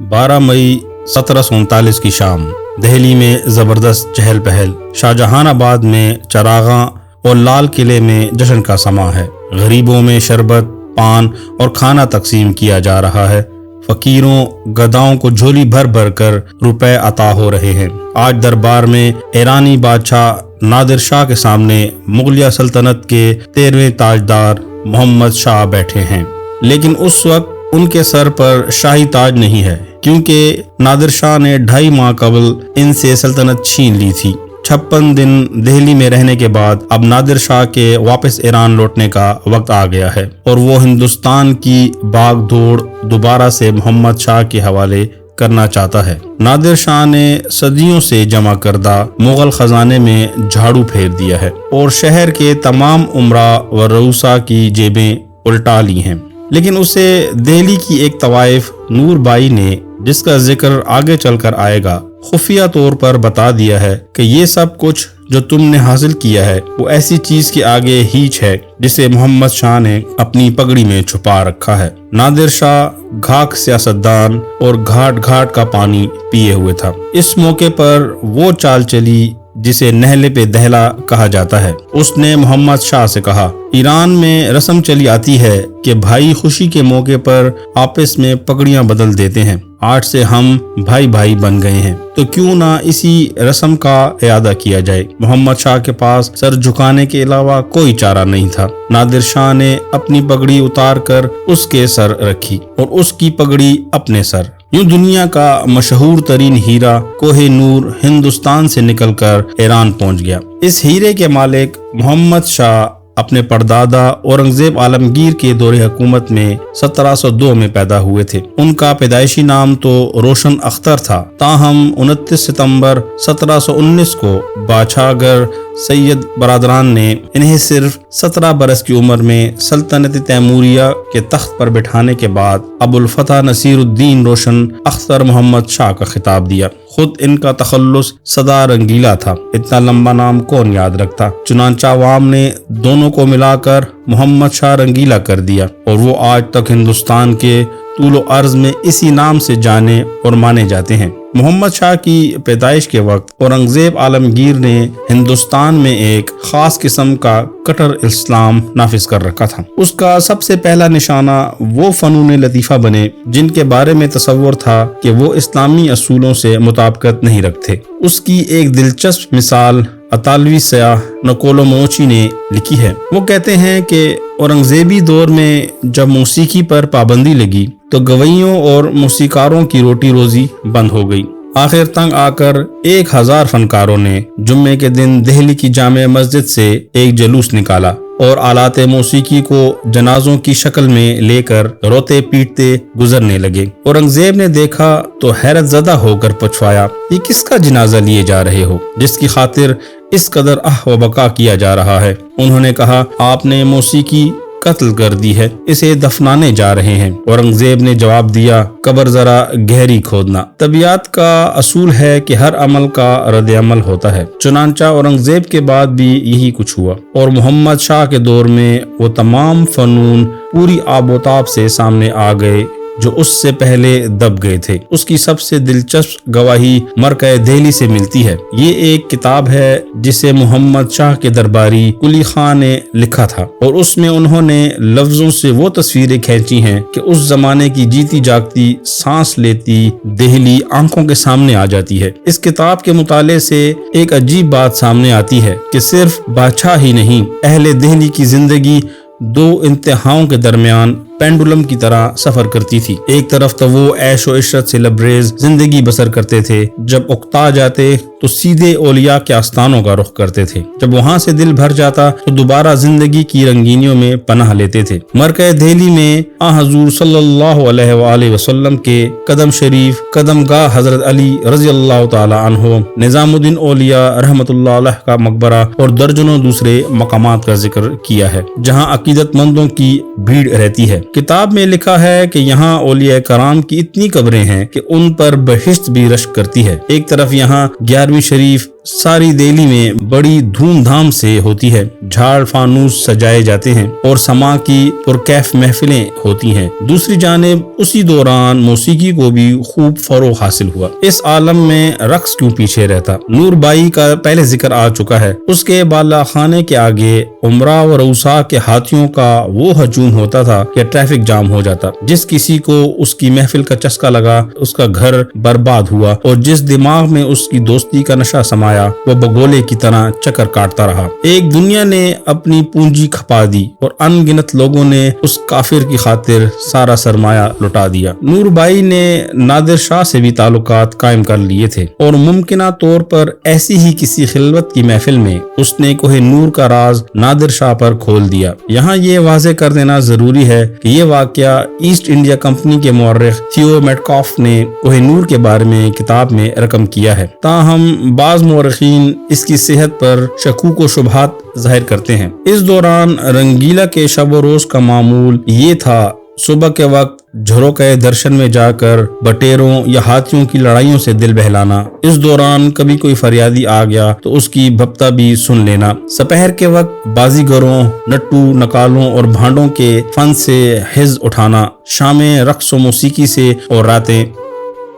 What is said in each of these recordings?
12 मई 1739 की शाम दहली में ज़बरदस्त चहल पहल। शाहजहानाबाद में चरागां और लाल किले में जश्न का समा है। गरीबों में शरबत, पान और खाना तकसीम किया जा रहा है। फकीरों गदाओं को झोली भर भर कर रुपए अता हो रहे हैं। आज दरबार में ईरानी बादशाह नादिर शाह के सामने मुगलिया सल्तनत के 13वें ताजदार मोहम्मद शाह बैठे हैं, लेकिन उस वक्त उनके सर पर शाही ताज नहीं है, क्योंकि नादिर शाह ने 2.5 माह कबल इनसे सल्तनत छीन ली थी। 56 दिन दिल्ली में रहने के बाद अब नादिर शाह के वापस ईरान लौटने का वक्त आ गया है और वो हिंदुस्तान की भाग दौड़ दोबारा से मोहम्मद शाह के हवाले करना चाहता है। नादिर शाह ने सदियों से जमा करदा मुगल खजाने में झाड़ू फेर दिया है और शहर के तमाम उमरा व रऊसा की जेबें उल्टा ली हैं, लेकिन उसे दिल्ली की एक तवाइफ नूर बाई ने, जिसका जिक्र आगे चलकर आएगा, खुफिया तौर पर बता दिया है कि ये सब कुछ जो तुमने हासिल किया है वो ऐसी चीज के आगे हीच है जिसे मोहम्मद शाह ने अपनी पगड़ी में छुपा रखा है। नादिर शाह घाक सियासतदान और घाट घाट का पानी पिए हुए था। इस मौके पर वो चाल चली जिसे नहले पे दहला कहा जाता है। उसने मोहम्मद शाह से कहा, ईरान में रस्म चली आती है कि भाई खुशी के मौके पर आपस में पगड़ियां बदल देते हैं। आज से हम भाई भाई बन गए हैं, तो क्यों ना इसी रस्म का इयादा किया जाए। मोहम्मद शाह के पास सर झुकाने के अलावा कोई चारा नहीं था। नादिर शाह ने अपनी पगड़ी उतार कर उसके सर रखी और उसकी पगड़ी अपने सर। यूं दुनिया का मशहूर तरीन हीरा कोहे नूर हिंदुस्तान से निकलकर ईरान पहुंच गया। इस हीरे के मालिक मोहम्मद शाह अपने परदादा औरंगजेब आलमगीर के दौरे हुकूमत में 1702 में पैदा हुए थे। उनका पैदाइशी नाम तो रोशन अख्तर था, ताहम 29 सितंबर 1719 को बादशाहगर सैयद बरादरान ने इन्हें सिर्फ 17 बरस की उम्र में सल्तनत तैमूरिया के तख्त पर बिठाने के बाद अबुल फतह नसीरुद्दीन रोशन अख्तर मोहम्मद शाह का खिताब दिया। खुद इनका तखल्लुस सदा रंगीला था। इतना लंबा नाम कौन याद रखता। चुनांचा अवाम ने दोनों को मिलाकर मोहम्मद शाह रंगीला कर दिया और वो आज तक हिंदुस्तान के तूलो अर्ज में इसी नाम से जाने और माने जाते हैं। मोहम्मद शाह की पैदाइश के वक्त औरंगजेब आलमगीर ने हिंदुस्तान में एक खास किस्म का कट्टर इस्लाम नाफिज कर रखा था। उसका सबसे पहला निशाना वो फनून लतीफ़ा बने जिनके बारे में तसव्वुर था कि वो इस्लामी असूलों से मुताबिकत नहीं रखते। उसकी एक दिलचस्प मिसाल अतालवी सयाह नकोलो मोची ने लिखी है। वो कहते हैं कि औरंगजेबी दौर में जब मौसीकी पर पाबंदी लगी तो गवैयों और मौसीकारों की रोटी रोजी बंद हो गई। आखिर तंग आकर 1000 फनकारों ने जुम्मे के दिन दिल्ली की जामे मस्जिद से एक जुलूस निकाला और आलात मौसीकी को जनाजों की शक्ल में लेकर रोते पीटते गुजरने लगे। औरंगजेब ने देखा तो हैरत ज़दा होकर पूछवाया, ये किसका जनाजा लिए जा रहे हो जिसकी खातिर इस कदर आह व बका किया जा रहा है। उन्होंने कहा, आपने मौसीकी कत्ल कर दी है, इसे दफनाने जा रहे हैं। औरंगजेब ने जवाब दिया, कब्र जरा गहरी खोदना। तबीयत का असूल है कि हर अमल का रद्द अमल होता है। चुनांचा औरंगजेब के बाद भी यही कुछ हुआ और मोहम्मद शाह के दौर में वो तमाम फनून पूरी आबोताब से सामने आ गए जो उससे पहले दब गए थे। उसकी सबसे दिलचस्प गवाही मरकज़ दिल्ली से मिलती है। ये एक किताब है जिसे मोहम्मद शाह के दरबारी कुली खान ने लिखा था और उसमें उन्होंने लफ्जों से वो तस्वीरें खींची हैं कि उस जमाने की जीती जागती सांस लेती दिल्ली आंखों के सामने आ जाती है। इस किताब के मुताले से एक अजीब बात सामने आती है कि सिर्फ बादशाह ही नहीं, अहले दिल्ली की जिंदगी दो इंतहाओं के दरमियान पेंडुलम की तरह सफर करती थी। एक तरफ तो वो ऐशो इशरत से लबरेज जिंदगी बसर करते थे, जब उकता जाते तो सीधे औलिया के आस्थानों का रुख करते थे, जब वहां से दिल भर जाता तो दोबारा जिंदगी की रंगीनियों में पनाह लेते थे। मरकज़ दिल्ली में हजूर सल्लल्लाहु अलैहि वसल्लम के कदम शरीफ कदमगाह हजरत अली रज़ी अल्लाह तआला अन्हु, निजामुद्दीन औलिया रहमतुल्लाह अलैह का मकबरा और दर्जनों दूसरे मकामात का जिक्र किया है जहाँ अकीदतमंदों की भीड़ रहती है। किताब में लिखा है कि यहाँ औलिया कराम की इतनी कब्रें हैं कि उन पर बहिश्त भी रश्क करती है। एक तरफ यहाँ 11वीं शरीफ ساری دہلی میں بڑی دھوم دھام سے ہوتی ہے۔ جھاڑ فانوس سجائے جاتے ہیں اور سما کی پرکیف محفلیں ہوتی ہیں۔ دوسری جانب اسی دوران موسیقی کو بھی خوب فروغ حاصل ہوا۔ اس عالم میں رقص کیوں پیچھے رہتا؟ نور بائی کا پہلے ذکر آ چکا ہے۔ اس کے بالا خانے کے آگے عمرا و رؤسا کے ہاتھیوں کا وہ ہجوم ہوتا تھا کہ ٹریفک جام ہو جاتا۔ جس کسی کو اس کی محفل کا چسکا لگا اس کا گھر برباد ہوا، اور جس دماغ میں اس کی دوستی کا نشہ سمایا وہ بگولے کی طرح چکر کاٹتا رہا۔ ایک دنیا نے اپنی پونجی کھپا دی اور ان گنت لوگوں نے اس کافر کی خاطر سارا سرمایہ لٹا دیا۔ نور بائی نے نادر شاہ سے بھی تعلقات قائم کر لیے تھے، اور ممکنہ طور پر ایسی ہی کسی خلوت کی محفل میں اس نے کوہ نور کا راز نادر شاہ پر کھول دیا۔ یہاں یہ واضح کر دینا ضروری ہے کہ یہ واقعہ ایسٹ انڈیا کمپنی کے مورخ تھیو میٹکاف نے کوہ نور کے بارے میں کتاب میں رقم کیا ہے، تاہم بعض مورخین اس کی صحت پر شکوک و شبہات ظاہر کرتے ہیں۔ اس دوران رنگیلا کے شب و روز کا معمول یہ تھا صبح کے وقت جھروکے درشن میں جا کر بٹیروں یا ہاتھیوں کی لڑائیوں سے دل بہلانا۔ اس دوران کبھی کوئی فریادی آ گیا تو اس کی بھپتا بھی سن لینا۔ سپہر کے وقت بازیگروں، نٹو نکالوں اور بھانڈوں کے فن سے حظ اٹھانا، شامیں رقص و موسیقی سے اور راتیں۔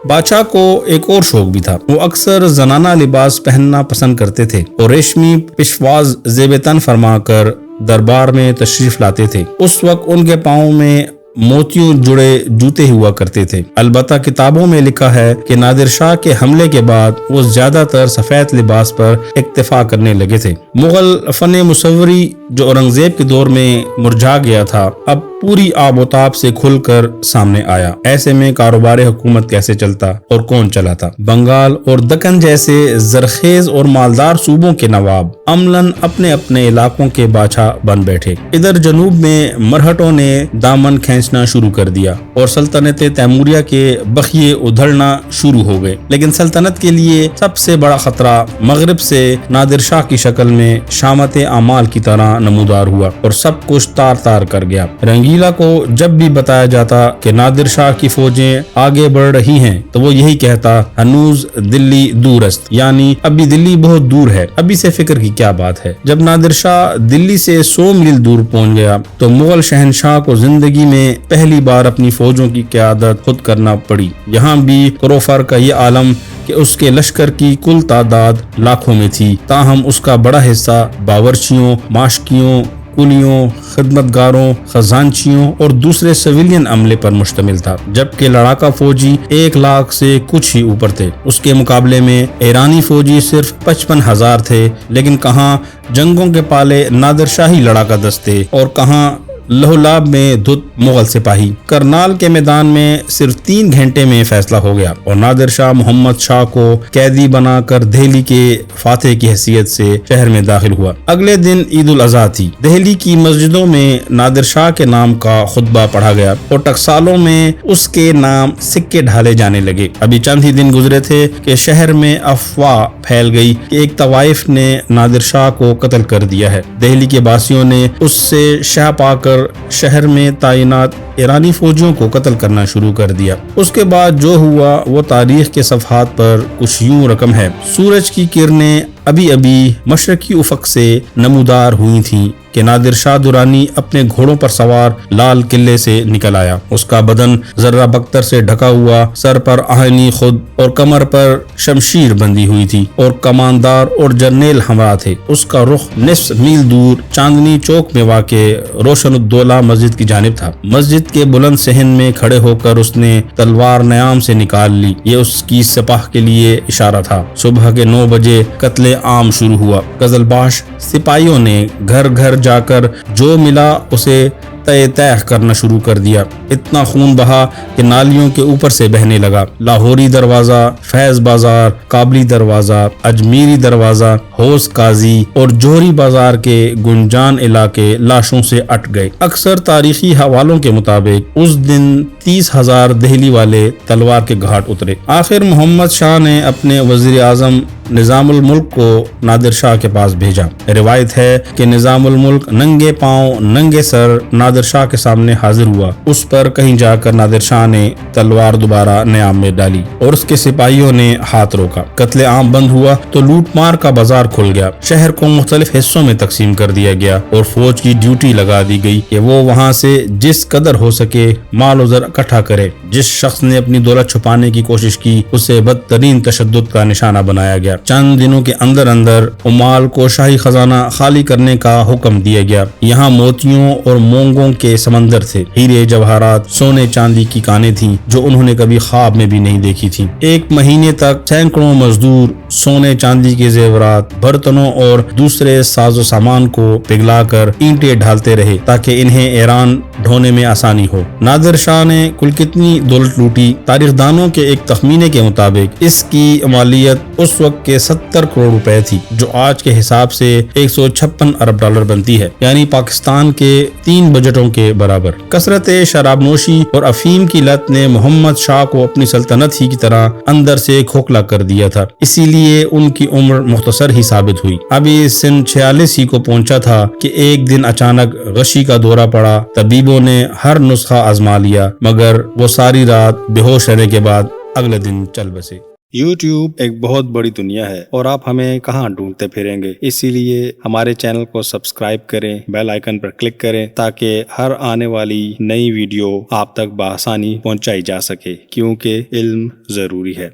بادشاہ کو ایک اور شوق بھی تھا، وہ اکثر زنانہ لباس پہننا پسند کرتے تھے اور ریشمی پشواز زیب تن فرما کر دربار میں تشریف لاتے تھے۔ اس وقت ان کے پاؤں میں موتیوں جڑے جوتے ہوا کرتے تھے۔ البتہ کتابوں میں لکھا ہے کہ نادر شاہ کے حملے کے بعد وہ زیادہ تر سفید لباس پر اکتفا کرنے لگے تھے۔ مغل فن مصوری جو اورنگزیب کے دور میں مرجھا گیا تھا اب پوری آب و تاب سے کھل کر سامنے آیا۔ ایسے میں کاروبار حکومت کیسے چلتا اور کون چلاتا؟ بنگال اور دکن جیسے زرخیز اور مالدار صوبوں کے نواب عملاً اپنے اپنے علاقوں کے بادشاہ بن بیٹھے۔ ادھر جنوب میں مرہٹوں نے دامن کھینچنا شروع کر دیا اور سلطنت تیموریہ کے بخیے ادھڑنا شروع ہو گئے، لیکن سلطنت کے لیے سب سے بڑا خطرہ مغرب سے نادر شاہ کی شکل میں شامت اعمال کی طرح نمودار ہوا اور سب کچھ تار تار کر گیا۔ رنگیلا کو جب بھی بتایا جاتا کہ نادر شاہ کی فوجیں آگے بڑھ رہی ہیں تو وہ یہی کہتا، ہنوز دلی دور است، یعنی ابھی دلی بہت دور ہے، ابھی سے فکر کی کیا بات ہے۔ جب نادر شاہ دلی سے 100 میل دور پہنچ گیا تو مغل شہنشاہ کو زندگی میں پہلی بار اپنی فوجوں کی قیادت خود کرنا پڑی۔ یہاں بھی کروفر کا یہ عالم کہ اس کے لشکر کی کل تعداد لاکھوں میں تھی، تاہم اس کا بڑا حصہ باورچیوں، ماشکیوں، کولیوں، خدمتگاروں، خزانچیوں اور دوسرے سویلین عملے پر مشتمل تھا، جبکہ لڑاکا فوجی 1 لاکھ سے کچھ ہی اوپر تھے۔ اس کے مقابلے میں ایرانی فوجی صرف 55,000 تھے، لیکن کہاں جنگوں کے پالے نادر شاہی لڑاکا دستے اور کہاں لہولاب میں دھت مغل سپاہی۔ کرنال کے میدان میں صرف 3 گھنٹے میں فیصلہ ہو گیا اور نادر شاہ محمد شاہ کو قیدی بنا کر دہلی کے فاتح کی حیثیت سے شہر میں داخل ہوا۔ اگلے دن عید الاضحیٰ تھی۔ دہلی کی مسجدوں میں نادر شاہ کے نام کا خطبہ پڑھا گیا اور ٹکسالوں میں اس کے نام سکے ڈھالے جانے لگے۔ ابھی چند ہی دن گزرے تھے کہ شہر میں افواہ پھیل گئی کہ ایک طوائف نے نادر شاہ کو قتل کر دیا ہے۔ دہلی کے باسیوں نے اس سے شہ پا کر شہر میں تعینات ایرانی فوجیوں کو قتل کرنا شروع کر دیا۔ اس کے بعد جو ہوا وہ تاریخ کے صفحات پر کچھ یوں رقم ہے۔ سورج کی کرنیں ابھی ابھی مشرقی افق سے نمودار ہوئی تھیں کہ نادر شاہ درانی اپنے گھوڑوں پر سوار لال قلعے سے نکل آیا۔ اس کا بدن ذرہ بختر سے ڈھکا ہوا، سر پر آہنی خود اور کمر پر شمشیر بندھی ہوئی تھی اور کماندار اور جرنیل ہمراہ تھے۔ اس کا رخ نصف میل دور چاندنی چوک میں واقع روشن الدولہ مسجد کی جانب تھا۔ مسجد کے بلند صحن میں کھڑے ہو کر اس نے تلوار نیام سے نکال لی، یہ اس کی سپاہ کے لیے اشارہ تھا۔ صبح کے 9 بجے قتل عام شروع ہوا۔ قزلباش سپاہیوں نے گھر گھر جا کر جو ملا اسے تہ کرنا شروع کر دیا۔ اتنا خون بہا کہ نالیوں کے اوپر سے بہنے لگا۔ لاہوری دروازہ، فیض بازار، کابلی دروازہ، اجمیری دروازہ، ہوس قاضی اور جوہری بازار کے گنجان علاقے لاشوں سے اٹ گئے۔ اکثر تاریخی حوالوں کے مطابق اس دن 30,000 دہلی والے تلوار کے گھاٹ اترے۔ آخر محمد شاہ نے اپنے وزیر اعظم निज़ामुल मुल्क को नादिर शाह के पास भेजा। रिवायत है कि निज़ामुल मुल्क नंगे पांव नंगे सर नादिर शाह के सामने हाजिर हुआ। उस पर कहीं जाकर नादिर शाह ने तलवार दोबारा नियाम में डाली और उसके सिपाहियों ने हाथ रोका। कत्ले आम बंद हुआ तो लूटमार का बाजार खुल गया। शहर को मुख्तलिफ हिस्सों में तकसीम कर दिया गया और फौज की ड्यूटी लगा दी गई कि वो वहाँ से जिस कदर हो सके माल और जर इकट्ठा करे। जिस शख्स ने अपनी दौलत छुपाने की कोशिश की उसे बदतरीन तशद्दुद का निशाना बनाया गया। चंद दिनों के अंदर अंदर उमाल को शाही खजाना खाली करने का हुक्म दिया गया। यहाँ मोतियों और मोंगों के समंदर थे, हीरे जवाहरात सोने चांदी की कानें थीं जो उन्होंने कभी ख्वाब में भी नहीं देखी थी। एक महीने तक सैकड़ों मजदूर सोने चांदी के जेवरात, बर्तनों और दूसरे साजो सामान को पिघलाकर ईंटें ढालते रहे ताकि इन्हें ईरान ढोने में आसानी हो। नादिर शाह ने कुल कितनी दौलत लूटी? तारीखदानों के एक तखमीने के मुताबिक इसकी मालियत उस वक्त के 70 करोड़ रुपए थी जो आज के हिसाब से 156 अरब डॉलर बनती है, यानी पाकिस्तान के 3 बजटों के बराबर। कसरत शराबनोशी और अफीम की लत ने मोहम्मद शाह को अपनी सल्तनत ही की तरह अंदर से खोखला कर दिया था, इसीलिए उनकी उम्र मुख्तसर ही साबित हुई। अभी सिन 46 ही को पहुंचा था कि एक दिन अचानक गशी का दौरा पड़ा। तबीबों ने हर नुस्खा आजमा लिया मगर वो सारी रात बेहोश रहने के बाद अगले दिन चल बसे। YouTube एक बहुत बड़ी दुनिया है और आप हमें कहाँ ढूंढते फिरेंगे, इसीलिए हमारे चैनल को सब्सक्राइब करें, बेल आइकन पर क्लिक करें ताकि हर आने वाली नई वीडियो आप तक बआसानी पहुंचाई जा सके, क्योंकि इल्म ज़रूरी है।